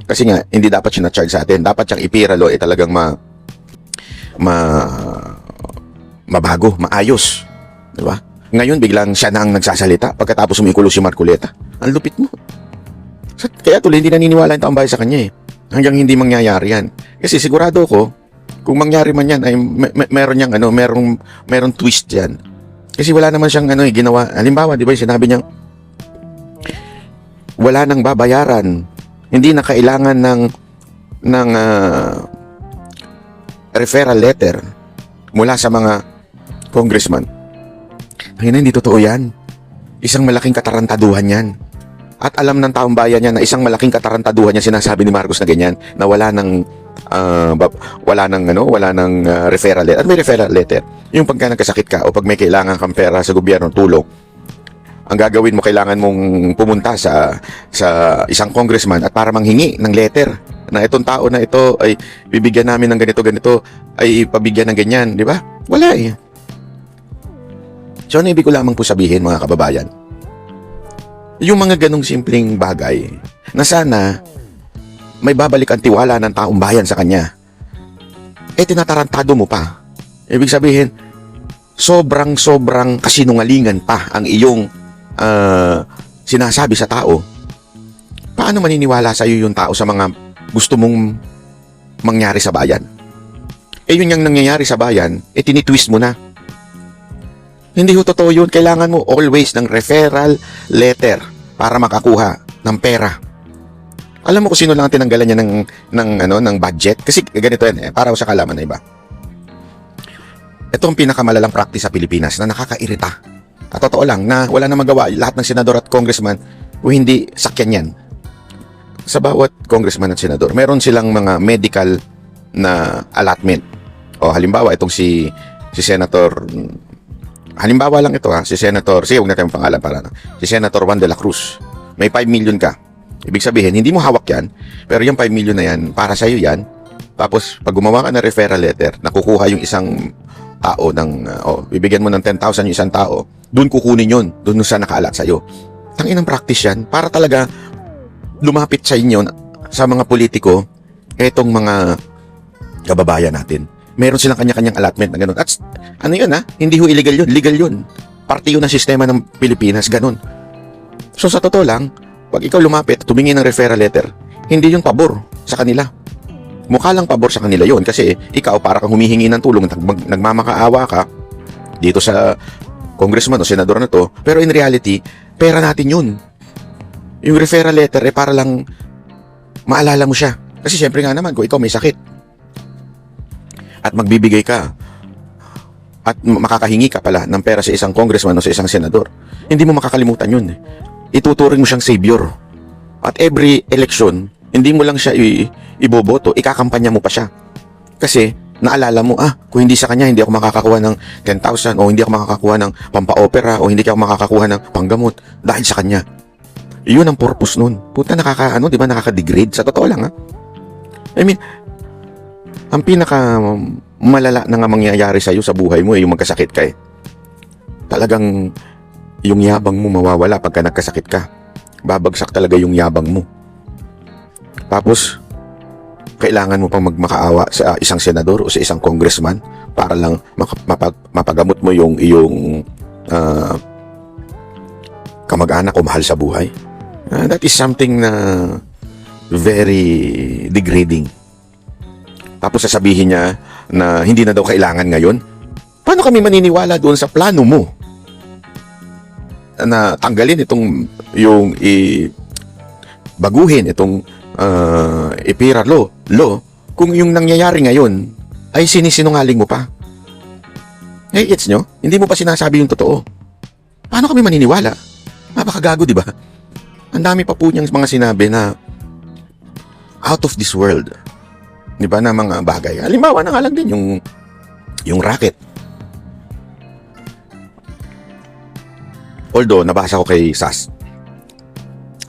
Kasi nga, hindi dapat siya na-charge sa atin. Dapat siyang ipiralo talagang mabago, maayos. Di ba? Ngayon, biglang siya na ang nagsasalita pagkatapos umikulo si Marcoleta. Ang lupit mo. Kaya tuloy, hindi naniniwala yung taong bayan sa kanya eh. Hanggang hindi mangyayari yan. Kasi sigurado ko, kung mangyari man yan, ay meron niyang meron twist yan. Kasi wala naman siyang ginawa. Halimbawa, di ba, sinabi niyang wala nang babayaran. Hindi na kailangan ng referral letter mula sa mga congressman. Ngayon, hindi totoo yan. Isang malaking katarantaduhan yan. At alam ng taong bayan niya na isang malaking katarantaduhan niya sinasabi ni Marcos na ganyan, na wala nang referral letter. At may referral letter. Yung pagka nagkasakit ka o pag may kailangan kang pera sa gobyerno, tulong, ang gagawin mo, kailangan mong pumunta sa isang congressman at para manghingi ng letter na itong tao na ito ay bibigyan namin ng ganito, ay pabigyan ng ganyan, di ba? Wala eh. So, ano ibig ko lamang po sabihin, mga kababayan? Yung mga ganong simpleng bagay na sana may babalik ang tiwala ng taong bayan sa kanya, tinatarantado mo pa. Ibig sabihin, sobrang kasinungalingan pa ang iyong sinasabi sa tao. Paano maniniwala sa iyo yung tao sa mga gusto mong mangyari sa bayan? Yun yung nangyayari sa bayan, tinitwist mo na. Hindi ho totoo yun. Kailangan mo always ng referral letter para makakuha ng pera. Alam mo kung sino lang tinanggalan niya ng budget? Kasi ganito yan para sa kalaman na iba. Ito ang pinakamalalang practice sa Pilipinas na nakakairita. At totoo lang na wala na magawa lahat ng senador at congressman kung hindi sakyan yan. Sa bawat congressman at senador, meron silang mga medical na allotment. O halimbawa, itong si Senator, halimbawa lang ito si Senator, sige huwag natin pangalan para si Senator Juan de la Cruz. May 5 million ka. Ibig sabihin, hindi mo hawak yan, pero yung 5 million na yan, para sa'yo yan. Tapos, pag gumawa ka ng referral letter, nakukuha yung isang tao bibigyan mo ng 10,000 yung isang tao, doon kukunin yun, doon sa nakaalat sa'yo. Tanginang practice yan, para talaga lumapit sa inyo, sa mga politiko, etong mga kababayan natin. Meron silang kanya-kanyang allotment na gano'n. At hindi ho illegal yun, legal yun. Parte yun ng sistema ng Pilipinas, gano'n. So sa totoo lang, pag ikaw lumapit, tumingi ng referral letter, hindi yung pabor sa kanila. Mukha lang pabor sa kanila yon kasi ikaw para kang humihingi ng tulong, nagmamakaawa ka dito sa congressman o senador na to, pero in reality, pera natin yun. Yung referral letter para lang maalala mo siya. Kasi syempre nga naman, kung ikaw may sakit at magbibigay ka at makakahingi ka pala ng pera sa isang congressman o sa isang senador, hindi mo makakalimutan yun. Ituturing mo siyang savior. At every election, hindi mo lang siya iboboto, ikakampanya mo pa siya. Kasi, naalala mo, kung hindi sa kanya, hindi ako makakakuha ng 10,000 o hindi ako makakakuha ng pampa-opera o hindi ako makakakuha ng panggamot dahil sa kanya. Yun ang purpose nun. Puta, di ba nakaka-degrade? Sa totoo lang, I mean, ang pinaka malala na nga mangyayari sa'yo sa buhay mo yung magkasakit ka Talagang yung yabang mo mawawala pagka nagkasakit ka. Babagsak talaga yung yabang mo. Tapos, kailangan mo pang magmakaawa sa isang senador o sa isang congressman para lang mapagamot mo yung iyong kamag-anak o mahal sa buhay. That is something na very degrading. Tapos sasabihin niya na hindi na daw kailangan ngayon. Paano kami maniniwala doon sa plano mo na tanggalin yung baguhin itong ipira law kung yung nangyayari ngayon ay sinisinungaling mo pa? Gets nyo? Hindi mo pa sinasabi yung totoo. Paano kami maniniwala? Napakagago, di ba? Ang dami pa po niyang mga sinabi na out of this world. Di ba, na mga bagay. Halimbawa na nga lang din yung racket. Although, nabasa ko kay Sas.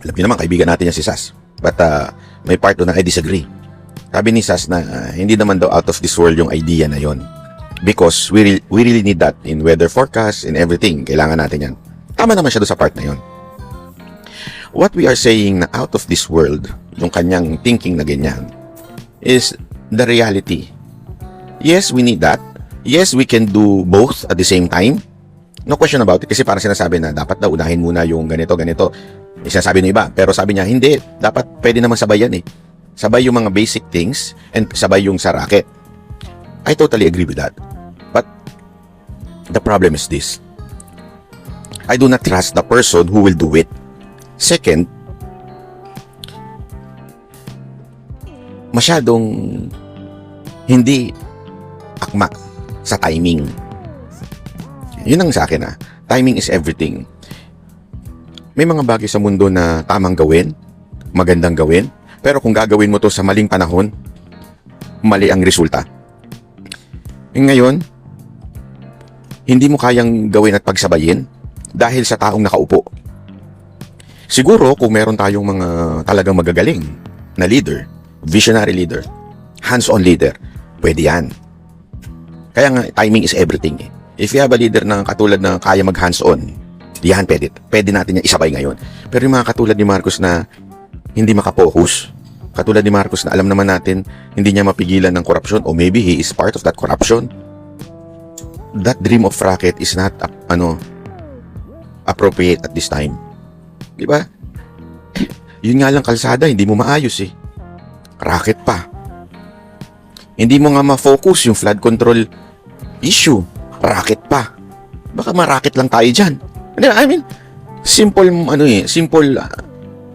Alam niyo naman, kaibigan natin yan si Sas. But may part doon na I disagree. Sabi ni Sas na hindi naman daw out of this world yung idea na yon. Because we really need that in weather forecast, in everything. Kailangan natin yan. Tama naman siya doon sa part na yon. What we are saying na out of this world, yung kanyang thinking na ganyan, is the reality. Yes, we need that. Yes, we can do both at the same time. No question about it. Kasi parang sinasabi na dapat daw unahin muna yung ganito. Sinasabi ng iba. Pero sabi niya, hindi. Dapat pwede naman sabay yan eh. Sabay yung mga basic things and sabay yung sa racket. I totally agree with that. But the problem is this. I do not trust the person who will do it. Second, masyadong hindi akma sa timing. Yun ang sa akin Timing is everything. May mga bagay sa mundo na tamang gawin, magandang gawin, pero kung gagawin mo to sa maling panahon, mali ang resulta. Ngayon, hindi mo kayang gawin at pagsabayin dahil sa taong nakaupo. Siguro kung meron tayong mga talagang magagaling na leader, visionary leader, hands-on leader, pwede yan. Kaya nga, timing is everything eh. If you have a leader na katulad na kaya mag-hands-on, yan, pwede natin yan isabay ngayon. Pero yung mga katulad ni Marcos na hindi makapokus, katulad ni Marcos na alam naman natin, hindi niya mapigilan ng korupsyon, o maybe he is part of that corruption, that dream of racket is not, appropriate at this time. Di ba? Yun nga lang kalsada, hindi mo maayos eh. Racket pa. Hindi mo nga ma-focus yung flood control issue. Racket pa. Baka ma-racket lang tayo dyan. I mean, simple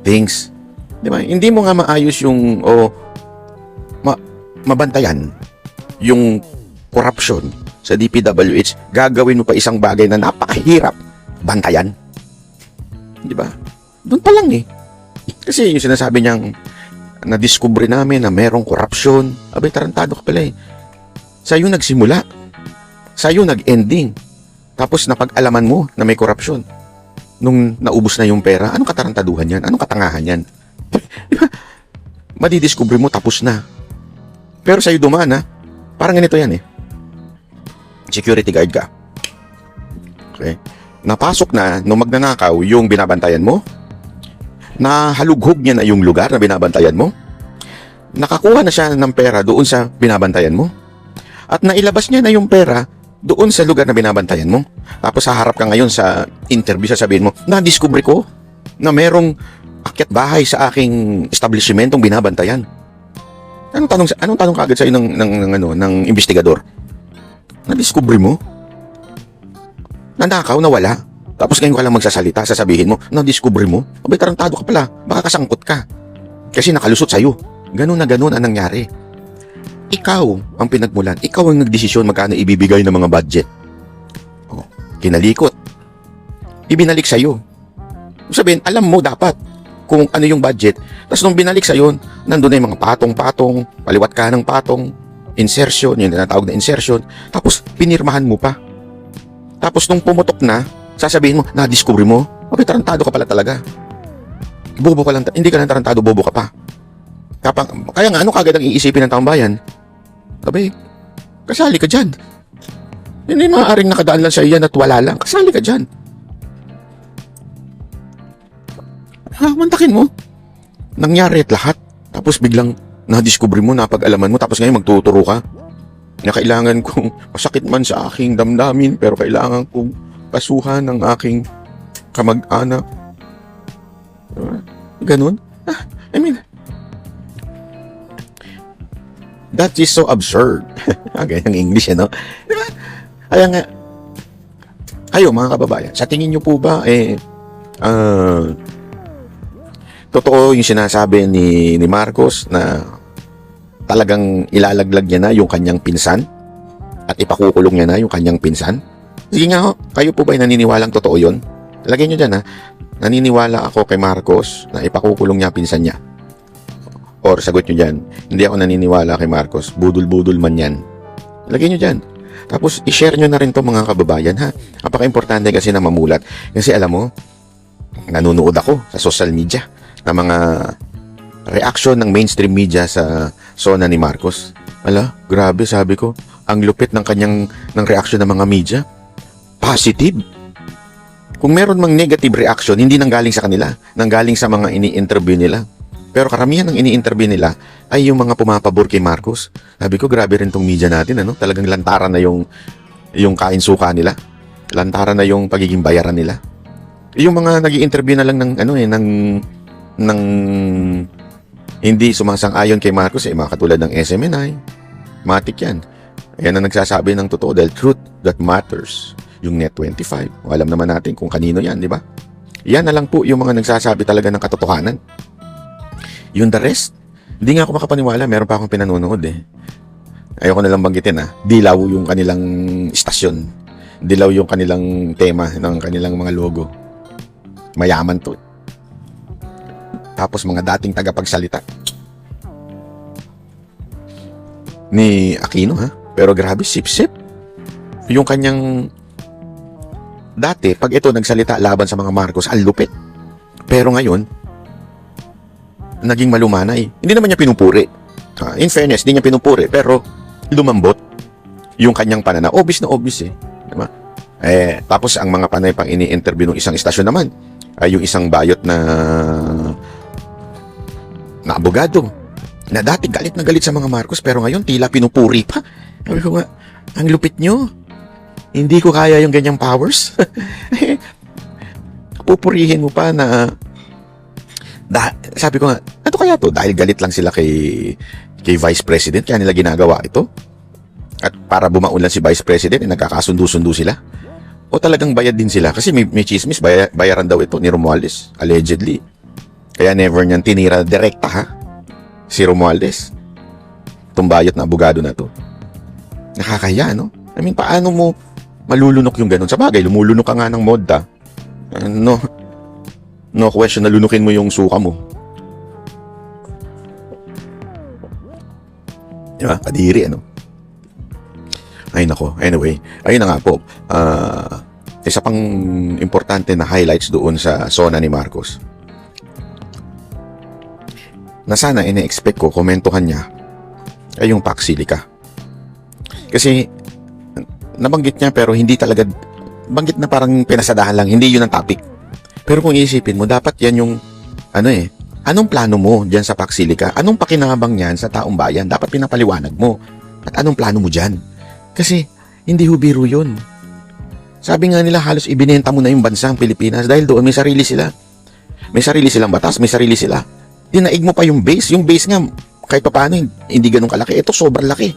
things. Di ba? Hindi mo nga maayos yung mabantayan yung corruption sa DPWH. Gagawin mo pa isang bagay na napakahirap bantayan. Di ba? Doon pa lang eh. Kasi yung sinasabi niyang na-discover namin na merong corruption. Abay, tarantado ka pala eh. Sa'yo nagsimula. Sa'yo nag-ending. Tapos napag-alaman mo na may corruption. Nung naubos na yung pera, anong katarantaduhan yan? Anong katangahan yan? Diba? Madidiscover mo, tapos na. Pero sa'yo dumaan parang ganito yan eh. Security guard ka. Okay? Napasok na, nung magnanakaw, yung binabantayan mo. Nahalughog niya na yung lugar na binabantayan mo. Nakakuha na siya ng pera doon sa binabantayan mo. At nailabas niya na yung pera doon sa lugar na binabantayan mo. Tapos haharap ka ngayon sa interview, sasabihin mo, na-discover ko na merong akyat bahay sa aking establishmentong binabantayan. Anong tanong kaagad sa'yo ng investigador? Na-discover mo? Nanakaw, nawala. Tapos ngayon ka lang magsasalita, sasabihin mo, na-discover mo? Abay, tarantado ka pala. Baka kasangkot ka. Kasi nakalusot sa'yo. Ganun na ganun ang nangyari. Ikaw ang pinagmulan. Ikaw ang nagdesisyon magkano ibibigay ng mga budget. Kinalikot. Ibinalik sa'yo. Sabihin, alam mo dapat kung ano yung budget. Tapos nung binalik sa'yo, nandun na yung mga patong-patong, paliwat ka ng patong, insertion, yung tinatawag na insertion. Tapos pinirmahan mo pa. Tapos nung pumutok na, sasabihin mo, na-discover mo, tarantado ka pala talaga. Bobo ka lang, hindi ka lang tarantado, bobo ka pa. Kaya nga, ano kagad ang iisipin ng taong bayan? Sabi, kasali ka dyan. Hindi maaaring nakadaan lang sa iyan at wala lang. Kasali ka dyan. Mantakin mo. Nangyari at lahat. Tapos biglang na-discover mo, napag-alaman mo, tapos ngayon magtuturo ka. Na kailangan kong masakit man sa aking damdamin, pero kailangan kong kasuhan ng aking kamag-anak. Ganun. I mean, that is so absurd. Ganyang English, Diba? Kaya nga, kayo mga kababayan, sa tingin nyo po ba, totoo yung sinasabi ni Marcos na talagang ilalaglag niya na yung kanyang pinsan at ipakukulong niya na yung kanyang pinsan? Sige nga kayo po ba naniniwalang totoo yun? Lagay nyo dyan naniniwala ako kay Marcos na ipakukulong niya pinsan niya. Or sagot nyo dyan, hindi ako naniniwala kay Marcos, budol-budol man yan. Lagay nyo dyan. Tapos i-share nyo na rin to mga kababayan Napaka-importante kasi na mamulat. Kasi alam mo, nanonood ako sa social media na mga reaction ng mainstream media sa sona ni Marcos. Grabe, sabi ko, ang lupit ng reaction ng mga media. Positive. Kung meron mang negative reaction, hindi nanggaling sa kanila, nanggaling sa mga ini-interview nila. Pero karamihan ng ini-interview nila ay yung mga pumapabor kay Marcos. Sabi ko, grabe rin tong media natin, ano? Talagang lantaran na yung kain-suka nila. Lantaran na yung pagiging bayaran nila. Yung mga nag-i-interview na lang ng hindi sumasang-ayon kay Marcos, mga katulad ng SMNI, matik yan. Ayan ang nagsasabi ng totoo dahil truth that matters. Yung Net25. Alam naman natin kung kanino yan, di ba? Yan na lang po yung mga nagsasabi talaga ng katotohanan. Yung the rest, hindi nga ako makapaniwala. Meron pa akong pinanonood eh. Ayoko na lang banggitin Dilaw yung kanilang istasyon. Dilaw yung kanilang tema ng kanilang mga logo. Mayaman to. Tapos mga dating tagapagsalita. Ni Aquino Pero grabe, sip-sip. Yung kanyang dati, pag ito nagsalita laban sa mga Marcos, ang lupit. Pero ngayon, naging malumanay. Hindi naman niya pinupuri. In fairness, hindi niya pinupuri. Pero lumambot yung kanyang pananaw. Obvious na obvious eh. Diba? Tapos ang mga panay pang ini-interview ng isang istasyon naman ay yung isang bayot na abogado na dati galit na galit sa mga Marcos pero ngayon tila pinupuri pa. Sabi ko nga, ang lupit nyo. Hindi ko kaya yung ganyang powers. Pupurihin mo pa na sabi ko nga, ano kaya to? Dahil galit lang sila kay Vice President, kaya nila ginagawa ito? At para bumaon lang si Vice President, nagkakasundo-sundo sila? O talagang bayad din sila? Kasi may chismis, bayaran daw ito ni Romualdez, allegedly. Kaya never niyan tinira direkta si Romualdez. Itong bayot na abogado na to. Nakakaya, no? I mean, paano mo malulunok yung ganun? Sa bagay, lumulunok ka nga ng MODA. No question na lunukin mo yung suka mo. Diba? Kadiri, ano? Ay, nako. Anyway, ayun na nga po. Isa pang importante na highlights doon sa zona ni Marcos. Na sana ine-expect ko, komentuhan niya, ay yung Pax Silica. Kasi, nabanggit niya pero hindi talaga, banggit na parang pinasadahan lang, hindi yun ang topic. Pero kung iisipin mo, dapat yan yung, anong plano mo dyan sa Pax Silica? Anong pakinabang yan sa taong bayan? Dapat pinapaliwanag mo. At anong plano mo dyan? Kasi, hindi ho biro yun. Sabi nga nila, halos ibinenta mo na yung bansang Pilipinas dahil doon may sarili sila. May sarili silang batas, may sarili sila. Dinaig mo pa yung base. Yung base nga, kahit pa paano, hindi ganun kalaki. Ito, sobrang laki.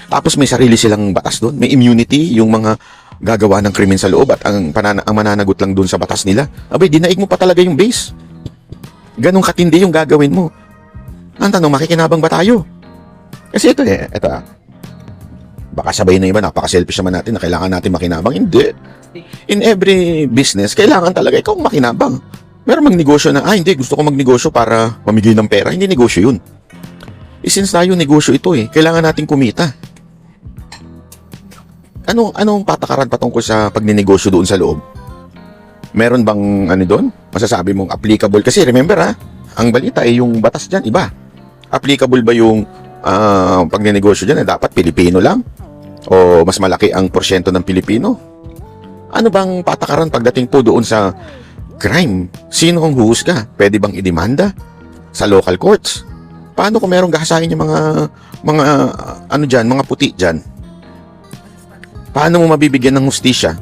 Tapos may sarili silang batas doon. May immunity, yung mga gagawa ng krimen sa loob at ang mananagot lang doon sa batas nila. Abay, dinaig mo pa talaga yung base. Ganun katindi yung gagawin mo. Ang tanong, makikinabang ba tayo? Kasi ito baka sabay na iba, napaka-selfish naman natin na kailangan natin makinabang. Hindi. In every business, kailangan talaga ikaw makinabang. Meron magnegosyo na, hindi, gusto ko magnegosyo para mamigay ng pera. Hindi negosyo yun. Since tayo negosyo ito kailangan natin kumita. Anong patakaran patungkol sa pagninegosyo doon sa loob? Meron bang doon? Masasabi mong applicable? Kasi remember ang balita yung batas dyan, iba. Applicable ba yung pagninegosyo dyan na dapat Pilipino lang? O mas malaki ang porsyento ng Pilipino? Ano bang patakaran pagdating po doon sa crime? Sino ang huhusga? Pwede bang idemanda sa local courts? Paano kung merong gahasahin yung mga puti dyan? Paano mo mabibigyan ng hustisya?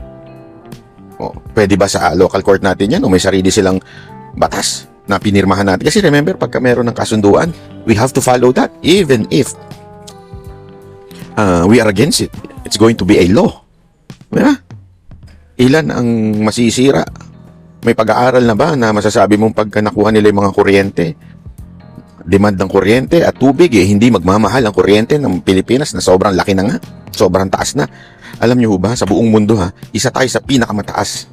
Pwede ba sa local court natin yan? O may sarili silang batas na pinirmahan natin? Kasi remember, pagka meron ng kasunduan, we have to follow that. Even if we are against it, it's going to be a law. Diba? Ilan ang masisira? May pag-aaral na ba na masasabi mong pagka nakuha nila yung mga kuryente, demand ng kuryente at tubig, hindi magmamahal ang kuryente ng Pilipinas na sobrang laki na nga, sobrang taas na. Alam niyo ba, sa buong mundo isa tayo sa pinakamataas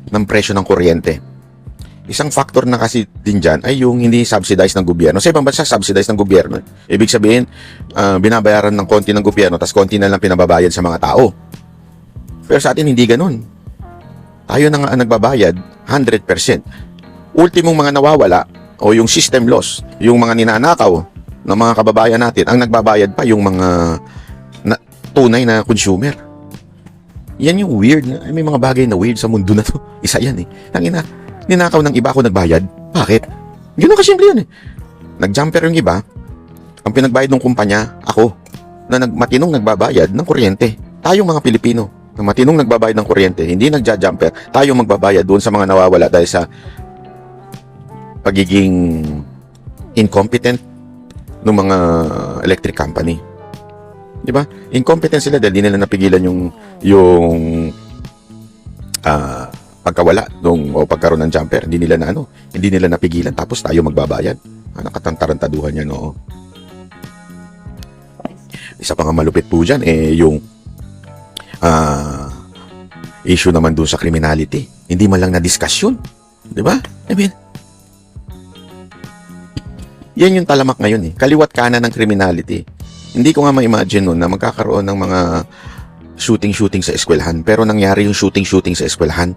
ng presyo ng kuryente. Isang factor na kasi din dyan ay yung hindi subsidized ng gobyerno. Sa ibang bansa, subsidized ng gobyerno. Ibig sabihin, binabayaran ng konti ng gobyerno, tas konti na lang pinababayad sa mga tao. Pero sa atin, hindi ganun. Tayo na nga ang nagbabayad 100%. Ultimong mga nawawala, o yung system loss, yung mga ninanakaw ng mga kababayan natin, ang nagbabayad pa yung mga tunay na consumer. Yan yung weird. May mga bagay na weird sa mundo na to. Isa yan Ninakaw ng iba ako nagbayad. Bakit? Ganoon kasimple yan Nag-jumper yung iba, ang pinagbayad ng kumpanya, ako, na matinong nagbabayad ng kuryente. Tayong mga Pilipino, na matinong nagbabayad ng kuryente, hindi nagja-jumper, tayo magbabayad doon sa mga nawawala dahil sa pagiging incompetent ng mga electric company. Di ba? Incompetent sila dahil di nila napigilan yung pagkawala o pagkaroon ng jumper. Hindi nila napigilan tapos tayo magbabayad. Nakatantarantaduhan yan, oo. Isa pa nga malupit po dyan, yung issue naman doon sa criminality. Hindi man lang na-discuss yun. Di ba? I mean, yan yung talamak ngayon kaliwat kanan ng criminality. Hindi ko nga ma-imagine nun na magkakaroon ng mga shooting sa eskwelahan. Pero nangyari yung shooting sa eskwelahan.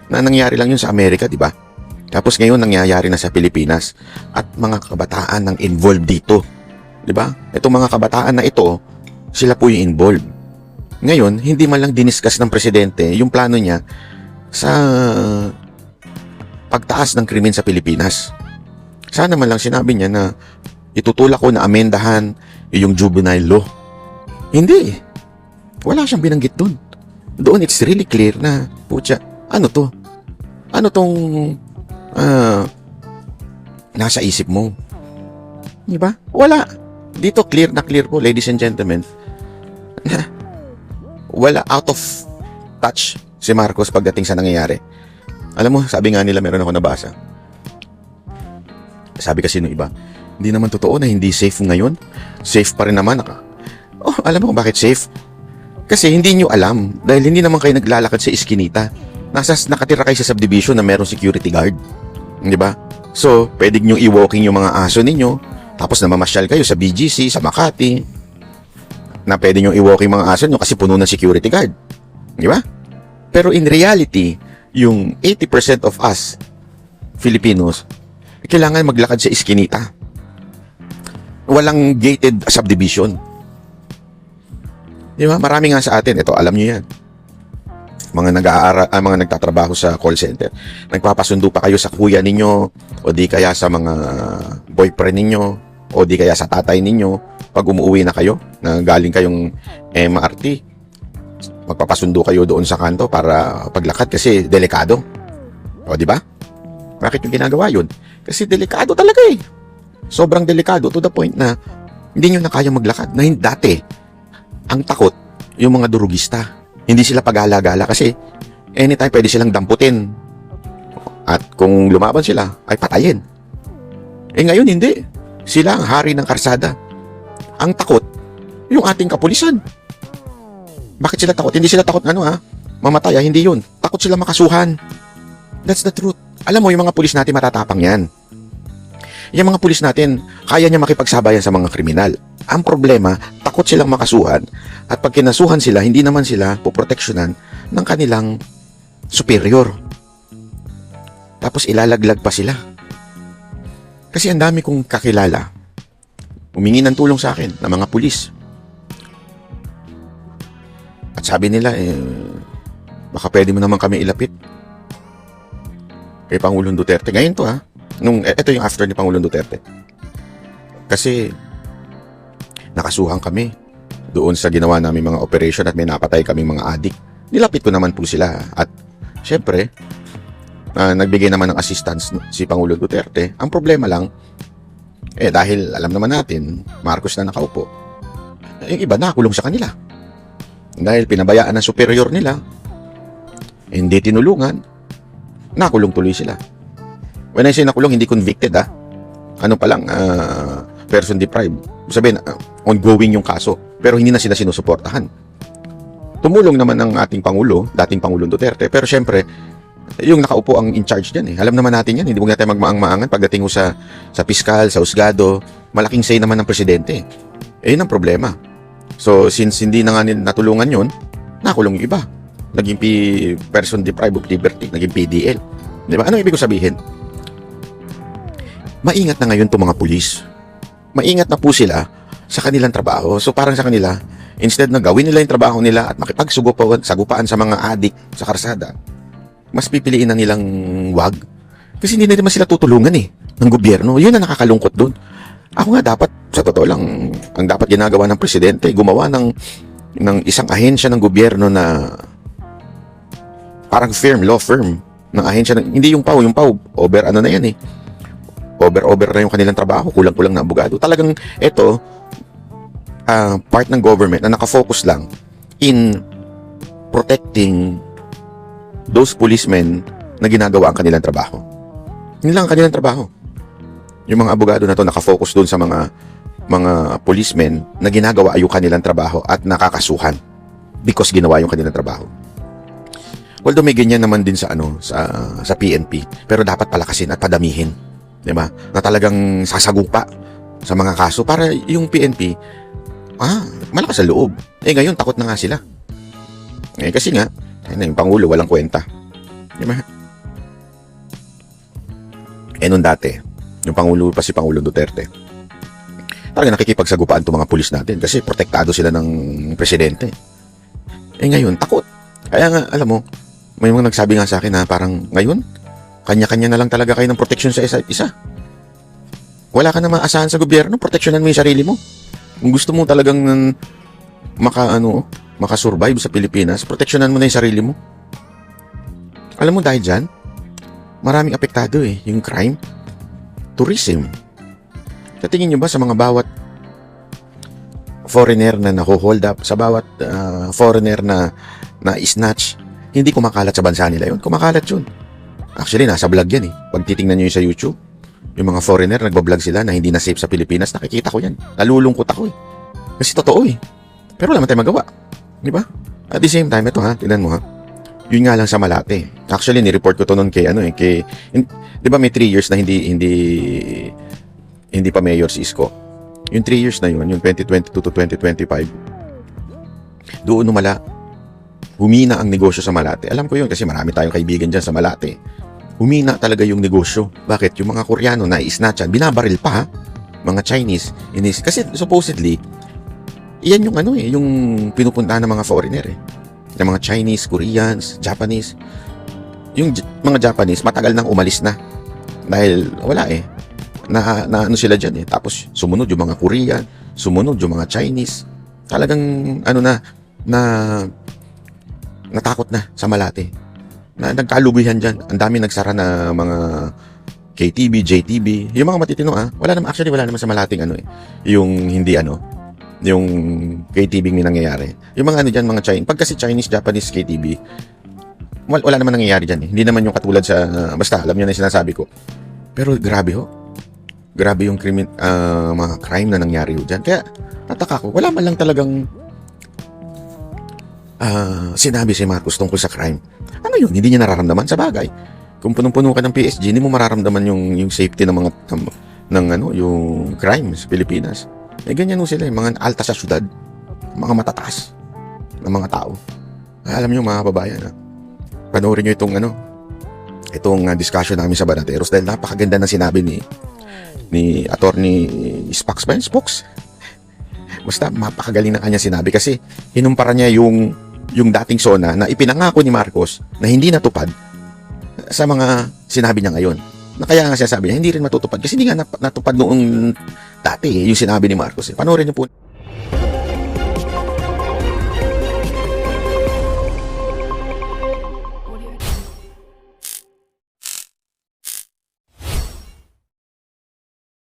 Na nangyari lang yun sa Amerika, di ba? Tapos ngayon nangyayari na sa Pilipinas. At mga kabataan nang involved dito. Di ba? Itong mga kabataan na ito, sila po yung involved. Ngayon, hindi man lang diniscuss ng presidente yung plano niya sa pagtaas ng krimen sa Pilipinas. Sana man lang sinabi niya na itutulak ko na amendahan yung juvenile law. Hindi. Wala siyang binanggit doon. Doon it's really clear na, putya, ano to? Ano tong nasa isip mo? Diba? Wala. Dito clear na clear po, ladies and gentlemen. Wala, out of touch si Marcos pagdating sa nangyayari. Alam mo, sabi nga nila, meron ako nabasa. Sabi kasi nung iba, hindi naman totoo na hindi safe ngayon. Safe pa rin naman. Oh, alam mo bakit safe? Kasi hindi nyo alam. Dahil hindi naman kayo naglalakad sa iskinita. Nakatira kayo sa subdivision na merong security guard. Di ba? So, pwede nyo i-walking yung mga aso ninyo. Tapos namamasyal kayo sa BGC, sa Makati. Na pwede nyo i-walking mga aso nyo kasi puno ng security guard. Di ba? Pero in reality, yung 80% of us, Filipinos, kailangan maglakad sa iskinita. Walang gated subdivision. Di ba? Marami nga sa atin. Ito, alam nyo yan. Mga nagtatrabaho sa call center. Nagpapasundo pa kayo sa kuya ninyo o di kaya sa mga boyfriend ninyo o di kaya sa tatay ninyo pag umuwi na kayo na galing kayong MRT. Magpapasundo kayo doon sa kanto para paglakad kasi delikado. O di ba? Bakit yung ginagawa yun? Kasi delikado talaga Sobrang delikado to the point na hindi nyo na kaya maglakad. Na dati, ang takot, yung mga durugista. Hindi sila pagala-gala kasi anytime pwede silang damputin. At kung lumaban sila, ay patayin. Ngayon hindi. Sila ang hari ng karsada. Ang takot, yung ating kapulisan. Bakit sila takot? Hindi sila takot mamatay, hindi yun. Takot sila makasuhan. That's the truth. Alam mo, yung mga pulis natin matatapang yan. Yung mga pulis natin, kaya niya makipagsabayan sa mga kriminal. Ang problema, takot silang makasuhan. At pag kinasuhan sila, hindi naman sila poproteksyonan ng kanilang superior. Tapos ilalaglag pa sila. Kasi ang dami kong kakilala, humingi ng tulong sa akin ng mga pulis. At sabi nila, baka pwede mo naman kami ilapit kay Pangulong Duterte. Ngayon to ito yung after ni Pangulong Duterte. Kasi nakasuhan kami doon sa ginawa namin mga operation at may napatay kaming mga adik. Nilapit ko naman po sila. At syempre, nagbigay naman ng assistance si Pangulong Duterte. Ang problema lang, dahil alam naman natin, Marcos na nakaupo, yung iba nakulong sa kanila. Dahil pinabayaan ng superior nila, hindi tinulungan, nakulong tuloy sila. When I say nakulong, hindi convicted Ano pa lang, person deprived. Sabihin, ongoing yung kaso. Pero hindi na sila sinusuportahan. Tumulong naman ng ating Pangulo, dating Pangulong Duterte. Pero syempre, yung nakaupo ang in charge dyan Alam naman natin yan. Hindi mo natin magmaang-maangan pagdating mo sa piskal, sa husgado. Malaking say naman ng presidente. Yun ang problema. So, since hindi na nga natulungan yun, nakulong yung iba. Naging person deprived of liberty. Naging PDL. Diba? Ano ibig ko sabihin? Maingat na ngayon itong mga pulis. Maingat na po sila sa kanilang trabaho. So parang sa kanila, instead na gawin nila yung trabaho nila at makipagsagupaan sa mga adik sa karsada, mas pipiliin na nilang wag. Kasi hindi na naman sila tutulungan ng gobyerno. Yun ang nakakalungkot doon. Ako nga dapat, sa totoo lang, ang dapat ginagawa ng presidente, gumawa ng isang ahensya ng gobyerno na parang law firm, ng ahensya, hindi yung PAW, over ano na yan eh. Over na yung kanilang trabaho, kulang-kulang na abogado. Talagang ito, part ng government na nakafocus lang in protecting those policemen na ginagawa ang kanilang trabaho. Yun lang ang kanilang trabaho. Yung mga abogado na to nakafocus doon sa mga policemen na ginagawa yung kanilang trabaho at nakakasuhan because ginawa yung kanilang trabaho. Although may ganyan naman din sa sa PNP, pero dapat palakasin at padamihin, 'di ba? Na talagang sasagupa sa mga kaso para yung PNP malakas sa loob. Ngayon takot na nga sila. Kasi nga yung Pangulo walang kwenta. 'Di ba? Noon dati, yung Pangulo pa si Pangulo Duterte, talaga nakikipagsagupaan itong mga pulis natin kasi protektado sila ng presidente. Ngayon, takot. Kaya nga, alam mo, may mga nagsabi nga sa akin na parang ngayon, kanya-kanya na lang talaga kayo ng proteksyon sa isa't isa. Wala ka na maasahan sa gobyerno, proteksyonan mo yung sarili mo. Kung gusto mo talagang makasurvive sa Pilipinas, proteksyonan mo na yung sarili mo. Alam mo dahil dyan, maraming apektado yung crime, tourism. Sa tingin nyo ba sa mga bawat foreigner na naho-hold up, sa bawat foreigner na snatch, hindi kumakalat sa bansa nila yun? Kumakalat yun. Actually, nasa vlog yan Pag titingnan nyo yun sa YouTube, yung mga foreigner, nagbablog sila na hindi na safe sa Pilipinas, nakikita ko yan. Nalulungkot ako Kasi totoo Pero wala man tayong magawa. Di ba? At the same time, ito tingnan mo yun nga lang sa Malate. Actually, ni-report ko to noon kay di ba may 3 years na hindi pa mayor si Isko. Yung 3 years na yun, yung 2022 to 2025, doon humina ang negosyo sa Malate. Alam ko yun kasi marami tayong kaibigan dyan sa Malate. Humina talaga yung negosyo. Bakit? Yung mga Koreano na isnatchan, binabaril pa mga Chinese. Kasi supposedly, iyan yung yung pinupuntahan ng mga foreigner ng mga Chinese, Koreans, Japanese. Yung mga Japanese, matagal nang umalis na. Dahil wala na sila dyan Tapos sumunod yung mga Korean, sumunod yung mga Chinese. Talagang natakot na sa Malate. Na nagkalubihan dyan. Ang dami nagsara na mga KTV, JTB. Yung mga matitino wala naman sa Malating yung hindi yung KTV may nangyayari. Yung mga dyan, mga Chinese. Pag kasi Chinese, Japanese KTV, wala naman nangyayari dyan Hindi naman yung katulad sa, basta alam nyo na yung sinasabi ko. Pero grabe Grabe yung mga crime na nangyari dyan. Kaya, nataka ko, wala man lang talagang sinabi si Marcos tungkol sa crime. Yun, hindi niya nararamdaman sa bagay. Kung punong-puno ka ng PSG, hindi mo mararamdaman yung safety ng mga yung crime sa Pilipinas. Ganyan sila mga alta sa syudad, mga matataas ng mga tao. Alam niyo mga babayan panoorin niyo itong discussion namin sa Banateros dahil napakaganda ng sinabi ni Attorney Spox ba yun? Spox? Basta mapakagaling na kanya sinabi kasi inumpara niya yung dating SONA na ipinangako ni Marcos na hindi natupad sa mga sinabi niya ngayon. Na kaya nga siya sabi niya, hindi rin matutupad kasi hindi nga natupad noong dati yung sinabi ni Marcos. Panoorin niyo po.